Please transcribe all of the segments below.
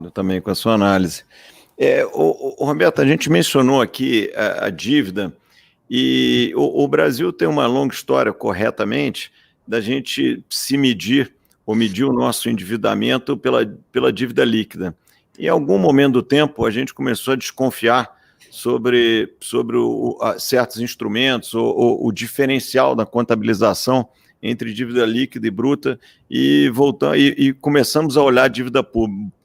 também com a sua análise. Roberto, a gente mencionou aqui a dívida e o Brasil tem uma longa história, corretamente, da gente se medir ou medir o nosso endividamento pela dívida líquida. Em algum momento do tempo, a gente começou a desconfiar sobre certos instrumentos, o diferencial da contabilização entre dívida líquida e bruta, e começamos a olhar a dívida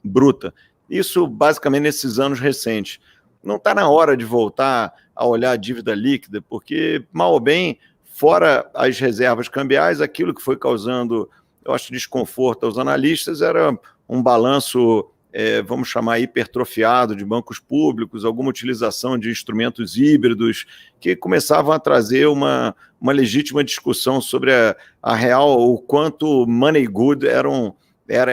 bruta. Isso, basicamente, nesses anos recentes. Não está na hora de voltar a olhar a dívida líquida, porque, mal ou bem, fora as reservas cambiais, aquilo que foi causando, eu acho, desconforto aos analistas era um balanço, vamos chamar, hipertrofiado de bancos públicos, alguma utilização de instrumentos híbridos, que começavam a trazer uma legítima discussão sobre a real, o quanto money good era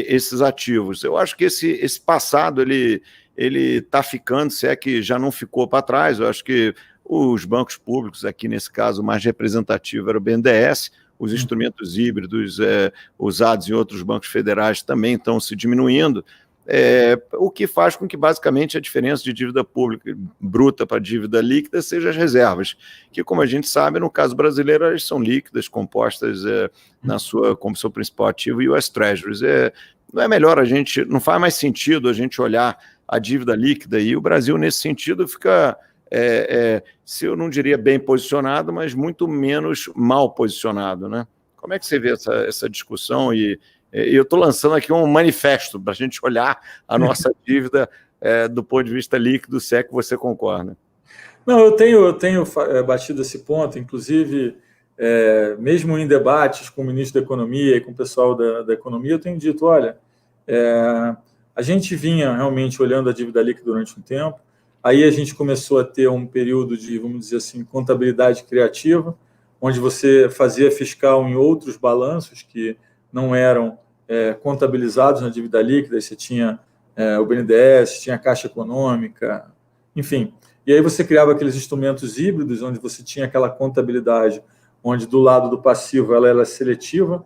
esses ativos. Eu acho que esse passado ele está ficando, se é que já não ficou para trás. Eu acho que os bancos públicos, aqui nesse caso, o mais representativo era o BNDES, os instrumentos híbridos usados em outros bancos federais também estão se diminuindo, o que faz com que, basicamente, a diferença de dívida pública bruta para dívida líquida seja as reservas, que, como a gente sabe, no caso brasileiro, elas são líquidas, compostas como seu principal ativo, US Treasuries. Não é melhor não faz mais sentido a gente olhar a dívida líquida, e o Brasil, nesse sentido, fica, se eu não diria bem posicionado, mas muito menos mal posicionado, né? Como é que você vê essa discussão? E eu estou lançando aqui um manifesto para a gente olhar a nossa dívida do ponto de vista líquido, se é que você concorda. Não, eu tenho batido esse ponto, inclusive, mesmo em debates com o ministro da Economia e com o pessoal da Economia, eu tenho dito, olha, a gente vinha realmente olhando a dívida líquida durante um tempo, aí a gente começou a ter um período de, vamos dizer assim, contabilidade criativa, onde você fazia fiscal em outros balanços que não eram contabilizados na dívida líquida, você tinha o BNDES, tinha a Caixa Econômica, enfim. E aí você criava aqueles instrumentos híbridos, onde você tinha aquela contabilidade, onde do lado do passivo ela era seletiva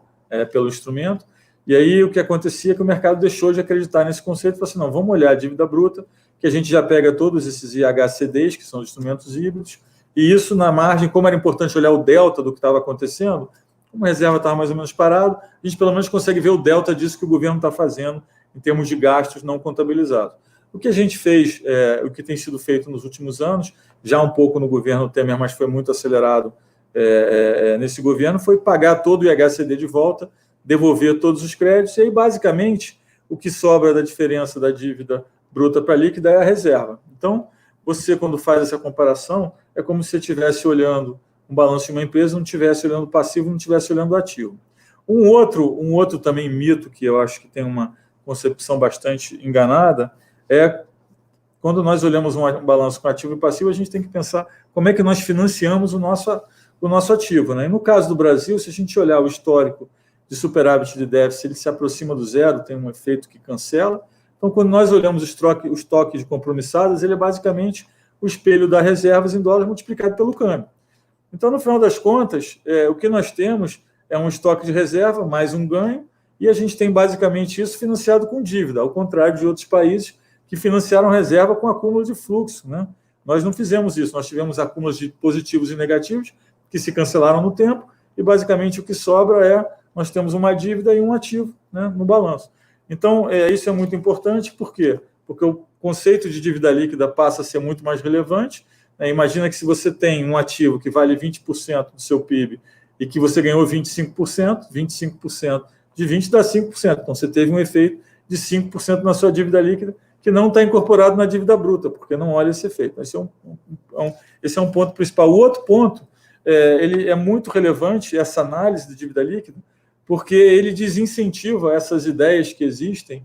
pelo instrumento, e aí o que acontecia é que o mercado deixou de acreditar nesse conceito e falou assim, não, vamos olhar a dívida bruta, que a gente já pega todos esses IHCDs, que são instrumentos híbridos, e isso na margem, como era importante olhar o delta do que estava acontecendo, como a reserva estava mais ou menos parada, a gente pelo menos consegue ver o delta disso que o governo está fazendo em termos de gastos não contabilizados. O que a gente fez, o que tem sido feito nos últimos anos, já um pouco no governo Temer, mas foi muito acelerado nesse governo, foi pagar todo o IHCD de volta, devolver todos os créditos, e aí, basicamente, o que sobra da diferença da dívida bruta para líquida é a reserva. Então, você, quando faz essa comparação, é como se você estivesse olhando um balanço de uma empresa, não estivesse olhando o passivo, não estivesse olhando o ativo. Um outro também mito, que eu acho que tem uma concepção bastante enganada, é quando nós olhamos um balanço com ativo e passivo, a gente tem que pensar como é que nós financiamos o nosso ativo, né? E no caso do Brasil, se a gente olhar o histórico de superávit de déficit, ele se aproxima do zero, tem um efeito que cancela. Então, quando nós olhamos o estoque de compromissadas, ele é basicamente o espelho das reservas em dólares multiplicado pelo câmbio. Então, no final das contas, o que nós temos é um estoque de reserva mais um ganho, e a gente tem basicamente isso financiado com dívida, ao contrário de outros países que financiaram reserva com acúmulo de fluxo, né? Nós não fizemos isso, nós tivemos acúmulos de positivos e negativos que se cancelaram no tempo, e basicamente o que sobra nós temos uma dívida e um ativo, né, no balanço. Então, isso é muito importante, por quê? Porque o conceito de dívida líquida passa a ser muito mais relevante. Imagina que se você tem um ativo que vale 20% do seu PIB e que você ganhou 25% de 20% dá 5%. Então, você teve um efeito de 5% na sua dívida líquida que não está incorporado na dívida bruta, porque não olha esse efeito. Esse é um ponto principal. O outro ponto, ele é muito relevante, essa análise de dívida líquida, porque ele desincentiva essas ideias que existem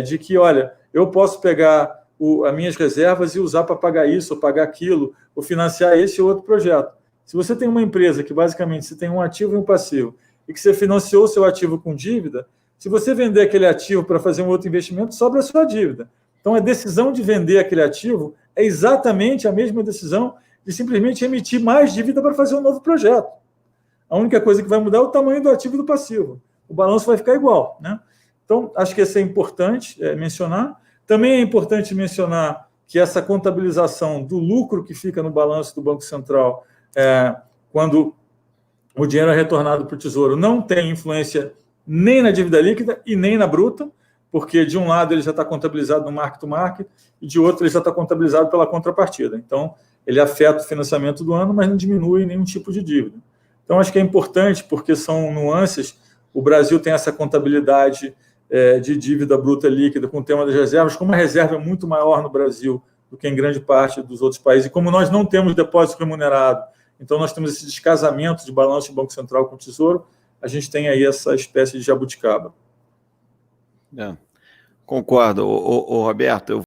de que, olha, eu posso pegar as minhas reservas e usar para pagar isso, ou pagar aquilo, ou financiar esse ou outro projeto. Se você tem uma empresa que, basicamente, você tem um ativo e um passivo, e que você financiou o seu ativo com dívida, se você vender aquele ativo para fazer um outro investimento, sobra a sua dívida. Então, a decisão de vender aquele ativo é exatamente a mesma decisão de simplesmente emitir mais dívida para fazer um novo projeto. A única coisa que vai mudar é o tamanho do ativo e do passivo. O balanço vai ficar igual, né? Então, acho que isso é importante mencionar. Também é importante mencionar que essa contabilização do lucro que fica no balanço do Banco Central, quando o dinheiro é retornado para o Tesouro, não tem influência nem na dívida líquida e nem na bruta, porque de um lado ele já está contabilizado no mark-to-market e de outro ele já está contabilizado pela contrapartida. Então, ele afeta o financiamento do ano, mas não diminui nenhum tipo de dívida. Então, acho que é importante, porque são nuances. O Brasil tem essa contabilidade de dívida bruta líquida com o tema das reservas, como a reserva é muito maior no Brasil do que em grande parte dos outros países, e como nós não temos depósito remunerado, então nós temos esse descasamento de balanço de Banco Central com o Tesouro, a gente tem aí essa espécie de jabuticaba. Concordo, Roberto.